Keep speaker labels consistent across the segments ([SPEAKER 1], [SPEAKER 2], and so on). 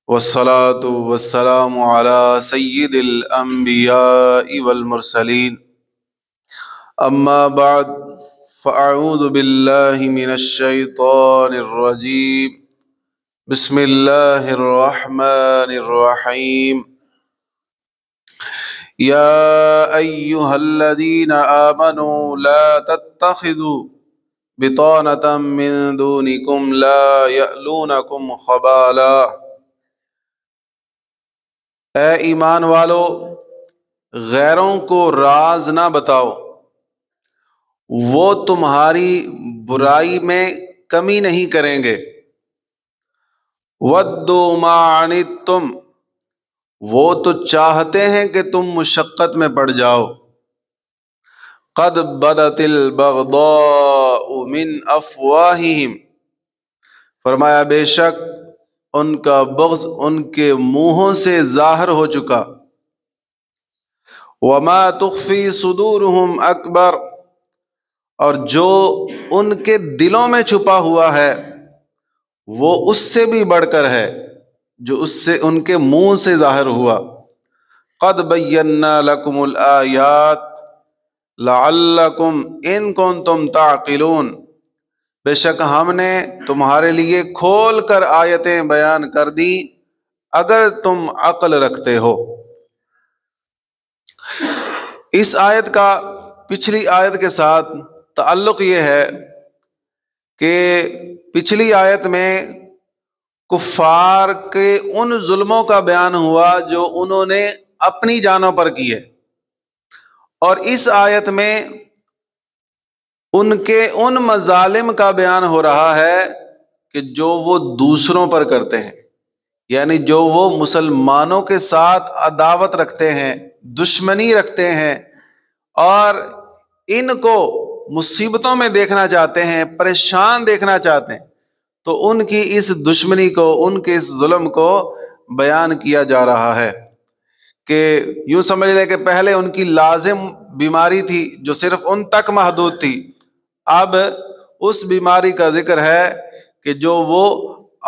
[SPEAKER 1] والصلاة والسلام على سید الانبیاء والمرسلین اما بعد فاعوذ باللہ من الشیطان الرجیم بسم اللہ الرحمن الرحیم یا ایہا الذین آمنوا لا تتخذوا بطانة من دونکم لا یألونکم خبالا، اے ایمان والو غیروں کو راز نہ بتاؤ، وہ تمہاری برائی میں کمی نہیں کریں گے۔ وَدُّوا مَا عَنِتُّمْ، وہ تو چاہتے ہیں کہ تم مشقت میں پڑ جاؤ۔ قَدْ بَدَتِ الْبَغْضَاءُ مِنْ أَفْوَاهِهِمْ، فرمایا بے شک ان کا بغض ان کے منہوں سے ظاہر ہو چکا۔ وَمَا تُخْفِي صُدُورُهُمْ أَكْبَرُ، اور جو ان کے دلوں میں چھپا ہوا ہے وہ اس سے بھی بڑھ کر ہے جو اس سے ان کے منہ سے ظاہر ہوا۔ قَدْ بَيَّنَّا لَكُمُ الْآيَاتِ لَعَلَّكُمْ إِن كُنتُمْ تَعْقِلُونَ، بے شک ہم نے تمہارے لیے کھول کر آیتیں بیان کر دی اگر تم عقل رکھتے ہو۔ اس آیت کا پچھلی آیت کے ساتھ تعلق یہ ہے کہ پچھلی آیت میں کفار کے ان ظلموں کا بیان ہوا جو انہوں نے اپنی جانوں پر کیے، اور اس آیت میں ان کے ان مظالم کا بیان ہو رہا ہے کہ جو وہ دوسروں پر کرتے ہیں، یعنی جو وہ مسلمانوں کے ساتھ عداوت رکھتے ہیں، دشمنی رکھتے ہیں، اور ان کو مصیبتوں میں دیکھنا چاہتے ہیں، پریشان دیکھنا چاہتے ہیں، تو ان کی اس دشمنی کو، ان کے اس ظلم کو بیان کیا جا رہا ہے۔ کہ یوں سمجھ لیں کہ پہلے ان کی لازم بیماری تھی جو صرف ان تک محدود تھی، اب اس بیماری کا ذکر ہے کہ جو وہ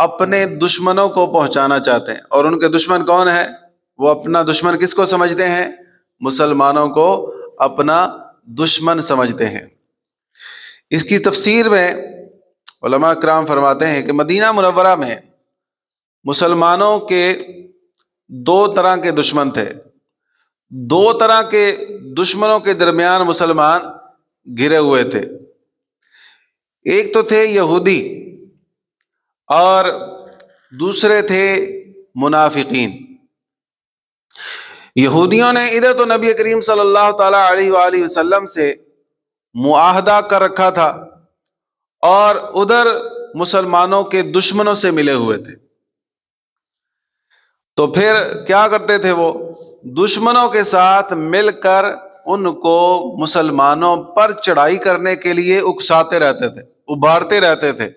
[SPEAKER 1] اپنے دشمنوں کو پہنچانا چاہتے ہیں، اور ان کے دشمن کون ہیں؟ وہ اپنا دشمن کس کو سمجھتے ہیں؟ مسلمانوں کو اپنا دشمن سمجھتے ہیں۔ اس کی تفسیر میں علماء کرام فرماتے ہیں کہ مدینہ منورہ میں مسلمانوں کے دو طرح کے دشمن تھے، دو طرح کے دشمنوں کے درمیان مسلمان گھرے ہوئے تھے۔ ایک تو تھے یہودی اور دوسرے تھے منافقین۔ یہودیوں نے ادھر تو نبی کریم صلی اللہ تعالی علیہ وآلہ وسلم سے معاہدہ کر رکھا تھا، اور ادھر مسلمانوں کے دشمنوں سے ملے ہوئے تھے۔ تو پھر کیا کرتے تھے؟ وہ دشمنوں کے ساتھ مل کر ان کو مسلمانوں پر چڑھائی کرنے کے لیے اکساتے رہتے تھے، ابھارتے رہتے تھے۔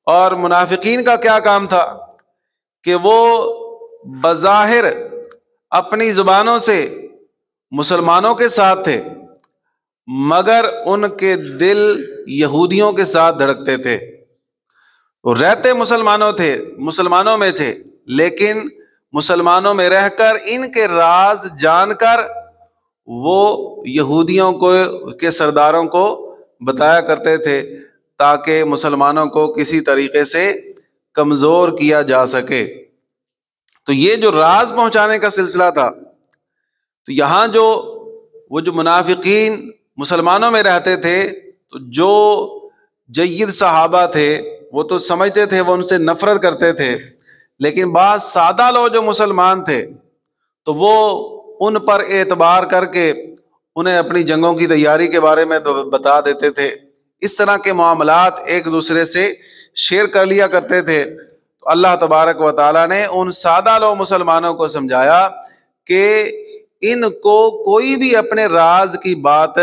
[SPEAKER 1] اور منافقین کا کیا کام تھا کہ وہ بظاہر اپنی زبانوں سے مسلمانوں کے ساتھ تھے، مگر ان کے دل یہودیوں کے ساتھ دھڑکتے تھے۔ وہ رہتے مسلمانوں میں تھے، لیکن مسلمانوں میں رہ کر ان کے راز جان کر وہ یہودیوں کے سرداروں کو بتایا کرتے تھے تاکہ مسلمانوں کو کسی طریقے سے کمزور کیا جا سکے۔ تو یہ جو راز پہنچانے کا سلسلہ تھا، تو یہاں وہ جو منافقین مسلمانوں میں رہتے تھے، تو جو جید صحابہ تھے وہ تو سمجھتے تھے، وہ ان سے نفرت کرتے تھے، لیکن بعض سادہ لوگ جو مسلمان تھے تو وہ ان پر اعتبار کر کے انہیں اپنی جنگوں کی تیاری کے بارے میں بتا دیتے تھے۔ اس طرح کے معاملات ایک دوسرے سے شیئر کر لیا کرتے تھے۔ تو اللہ تبارک و تعالیٰ نے ان سادہ لوگ مسلمانوں کو سمجھایا کہ ان کو کوئی بھی اپنے راز کی بات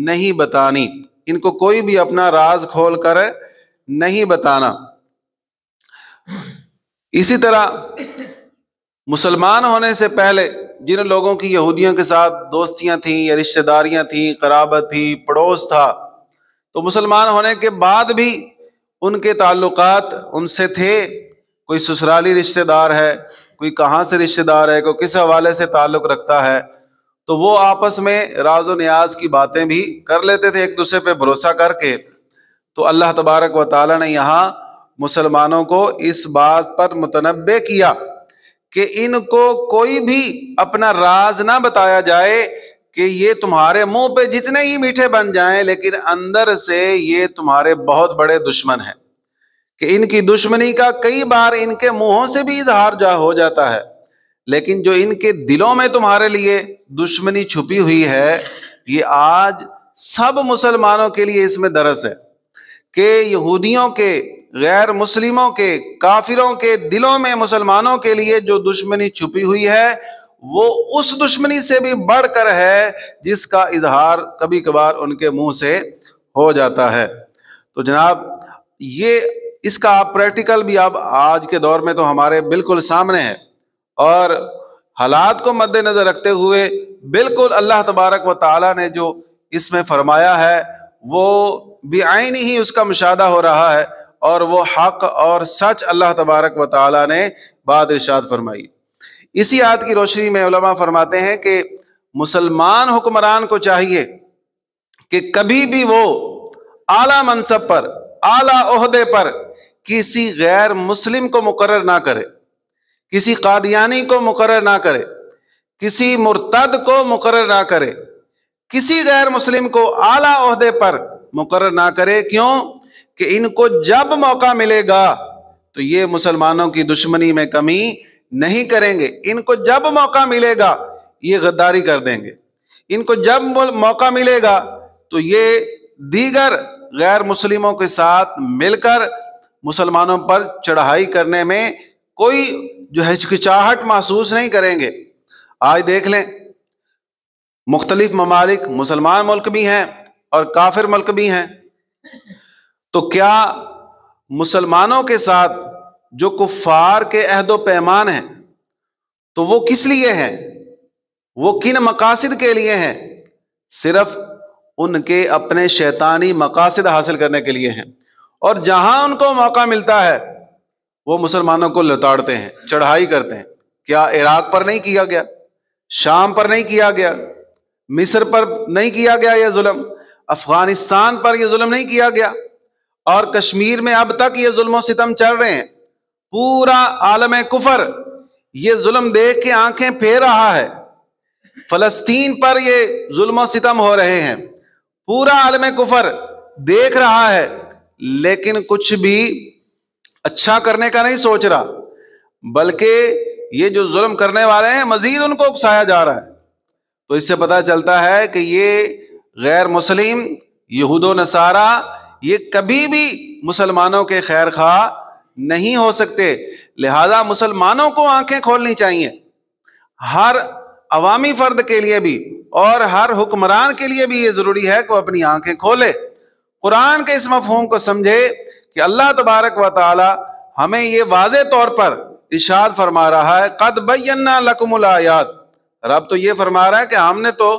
[SPEAKER 1] نہیں بتانی، ان کو کوئی بھی اپنا راز کھول کر نہیں بتانا۔ اسی طرح مسلمان ہونے سے پہلے جن لوگوں کی یہودیوں کے ساتھ دوستیاں تھیں یا رشتہ داریاں تھیں، قرابت تھی، پڑوس تھا، تو مسلمان ہونے کے بعد بھی ان کے تعلقات ان سے تھے، کوئی سسرالی رشتہ دار ہے، کوئی کہاں سے رشتہ دار ہے، کوئی کس حوالے سے تعلق رکھتا ہے، تو وہ آپس میں راز و نیاز کی باتیں بھی کر لیتے تھے ایک دوسرے پہ بھروسہ کر کے۔ تو اللہ تبارک و تعالیٰ نے یہاں مسلمانوں کو اس بات پر متنبہ کیا کہ ان کو کوئی بھی اپنا راز نہ بتایا جائے کہ یہ تمہارے منہ پہ جتنے ہی میٹھے بن جائیں لیکن اندر سے یہ تمہارے بہت بڑے دشمن ہیں، کہ ان کی دشمنی کا کئی بار ان کے منہوں سے بھی اظہار ہو جاتا ہے، لیکن جو ان کے دلوں میں تمہارے لیے دشمنی چھپی ہوئی ہے، یہ آج سب مسلمانوں کے لیے اس میں درس ہے کہ یہودیوں کے، غیر مسلموں کے، کافروں کے دلوں میں مسلمانوں کے لیے جو دشمنی چھپی ہوئی ہے وہ اس دشمنی سے بھی بڑھ کر ہے جس کا اظہار کبھی کبھار ان کے منہ سے ہو جاتا ہے۔ تو جناب یہ اس کا پریکٹیکل بھی اب آج کے دور میں تو ہمارے بالکل سامنے ہے، اور حالات کو مد نظر رکھتے ہوئے بالکل اللہ تبارک و تعالیٰ نے جو اس میں فرمایا ہے وہ بعین ہی اس کا مشاہدہ ہو رہا ہے، اور وہ حق اور سچ اللہ تبارک و تعالیٰ نے بات ارشاد فرمائی۔ اسی آیت کی روشنی میں علماء فرماتے ہیں کہ مسلمان حکمران کو چاہیے کہ کبھی بھی وہ اعلیٰ منصب پر، اعلیٰ عہدے پر کسی غیر مسلم کو مقرر نہ کرے، کسی قادیانی کو مقرر نہ کرے، کسی مرتد کو مقرر نہ کرے، کسی غیر مسلم کو اعلیٰ عہدے پر مقرر نہ کرے۔ کیوں؟ کہ ان کو جب موقع ملے گا تو یہ مسلمانوں کی دشمنی میں کمی نہیں کریں گے، ان کو جب موقع ملے گا یہ غداری کر دیں گے، ان کو جب موقع ملے گا تو یہ دیگر غیر مسلموں کے ساتھ مل کر مسلمانوں پر چڑھائی کرنے میں کوئی جو ہچکچاہٹ محسوس نہیں کریں گے۔ آج دیکھ لیں مختلف ممالک، مسلمان ملک بھی ہیں اور کافر ملک بھی ہیں، تو کیا مسلمانوں کے ساتھ جو کفار کے عہد و پیمان ہیں تو وہ کس لیے ہیں؟ وہ کن مقاصد کے لیے ہیں؟ صرف ان کے اپنے شیطانی مقاصد حاصل کرنے کے لیے ہیں، اور جہاں ان کو موقع ملتا ہے وہ مسلمانوں کو لتاڑتے ہیں، چڑھائی کرتے ہیں۔ کیا عراق پر نہیں کیا گیا؟ شام پر نہیں کیا گیا؟ مصر پر نہیں کیا گیا یہ ظلم؟ افغانستان پر یہ ظلم نہیں کیا گیا؟ اور کشمیر میں اب تک یہ ظلم و ستم چل رہے ہیں۔ پورا عالم کفر یہ ظلم دیکھ کے آنکھیں پھیر رہا ہے۔ فلسطین پر یہ ظلم و ستم ہو رہے ہیں، پورا عالم کفر دیکھ رہا ہے، لیکن کچھ بھی اچھا کرنے کا نہیں سوچ رہا، بلکہ یہ جو ظلم کرنے والے ہیں مزید ان کو اکسایا جا رہا ہے۔ تو اس سے پتہ چلتا ہے کہ یہ غیر مسلم، یہود و نصارہ، یہ کبھی بھی مسلمانوں کے خیر خواہ نہیں ہو سکتے۔ لہذا مسلمانوں کو آنکھیں کھولنی چاہیے، ہر عوامی فرد کے لیے بھی اور ہر حکمران کے لیے بھی یہ ضروری ہے کہ وہ اپنی آنکھیں کھولے، قرآن کے اس مفہوم کو سمجھے کہ اللہ تبارک و تعالی ہمیں یہ واضح طور پر ارشاد فرما رہا ہے، قد بینا لکم الآیات۔ رب تو یہ فرما رہا ہے کہ ہم نے تو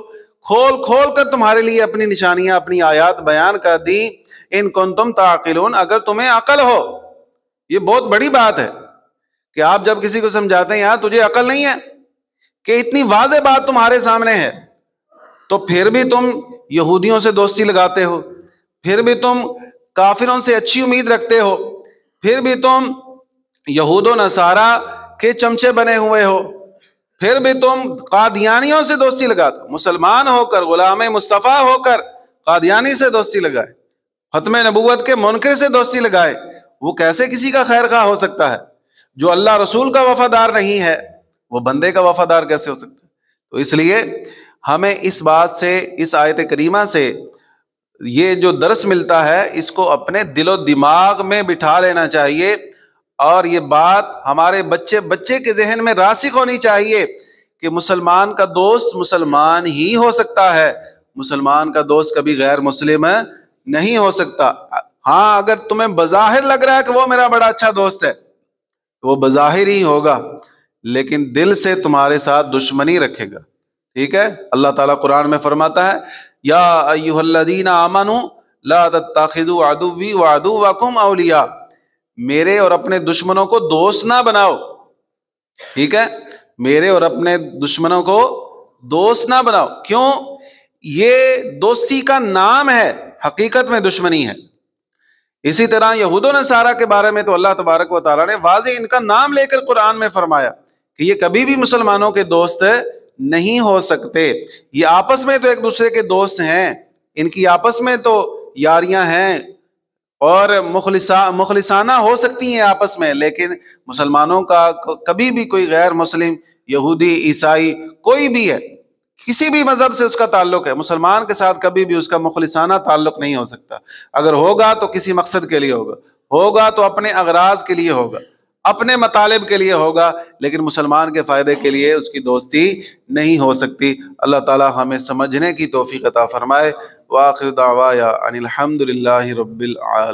[SPEAKER 1] کھول کھول کر تمہارے لیے اپنی نشانیاں، اپنی آیات بیان کر دی، ان کنتم تعقلون، اگر تمہیں عقل ہو۔ یہ بہت بڑی بات ہے کہ آپ جب کسی کو سمجھاتے ہیں یار تجھے عقل نہیں ہے، کہ اتنی واضح بات تمہارے سامنے ہے، تو پھر بھی تم یہودیوں سے دوستی لگاتے ہو، پھر بھی تم کافروں سے اچھی امید رکھتے ہو، پھر بھی تم یہود و نصارہ کے چمچے بنے ہوئے ہو، پھر بھی تم قادیانیوں سے دوستی لگاتے ہو۔ مسلمان ہو کر، غلام مصطفیٰ ہو کر قادیانی سے دوستی لگائے، ختم نبوت کے منکر سے دوستی لگائے، وہ کیسے کسی کا خیر خواہ ہو سکتا ہے؟ جو اللہ رسول کا وفادار نہیں ہے وہ بندے کا وفادار کیسے ہو سکتا ہے؟ تو اس لیے ہمیں اس بات سے، اس آیت کریمہ سے یہ جو درس ملتا ہے اس کو اپنے دل و دماغ میں بٹھا لینا چاہیے، اور یہ بات ہمارے بچے کے ذہن میں راسخ ہونی چاہیے کہ مسلمان کا دوست مسلمان ہی ہو سکتا ہے، مسلمان کا دوست کبھی غیر مسلم نہیں ہو سکتا۔ ہاں اگر تمہیں بظاہر لگ رہا ہے کہ وہ میرا بڑا اچھا دوست ہے، وہ بظاہر ہی ہوگا لیکن دل سے تمہارے ساتھ دشمنی رکھے گا، ٹھیک ہے؟ اللہ تعالیٰ قرآن میں فرماتا ہے، یا ایھا الذین آمنوا لا تتخذوا عدوی وعدوکم اولیاء، میرے اور اپنے دشمنوں کو دوست نہ بناؤ. ٹھیک ہے, میرے اور اپنے دشمنوں کو دوست نہ بناؤ. کیوں؟ یہ دوستی کا نام ہے, حقیقت میں دشمنی ہے. اسی طرح یہود و نصارہ کے بارے میں تو اللہ تبارک و تعالیٰ نے واضح ان کا نام لے کر قرآن میں فرمایا کہ یہ کبھی بھی مسلمانوں کے دوست نہیں ہو سکتے. یہ آپس میں تو ایک دوسرے کے دوست ہیں, ان کی آپس میں تو یاریاں ہیں اور مخلصانہ ہو سکتی ہیں آپس میں, لیکن مسلمانوں کا کبھی بھی کوئی غیر مسلم, یہودی, عیسائی, کوئی بھی ہے, کسی بھی مذہب سے اس کا تعلق ہے, مسلمان کے ساتھ کبھی بھی اس کا مخلصانہ تعلق نہیں ہو سکتا. اگر ہوگا تو کسی مقصد کے لیے ہوگا تو اپنے اغراض کے لیے ہوگا, اپنے مطالب کے لیے ہوگا, لیکن مسلمان کے فائدے کے لیے اس کی دوستی نہیں ہو سکتی. اللہ تعالی ہمیں سمجھنے کی توفیق عطا فرمائے. وآخر دعوایا ان الحمد للہ رب العالمین.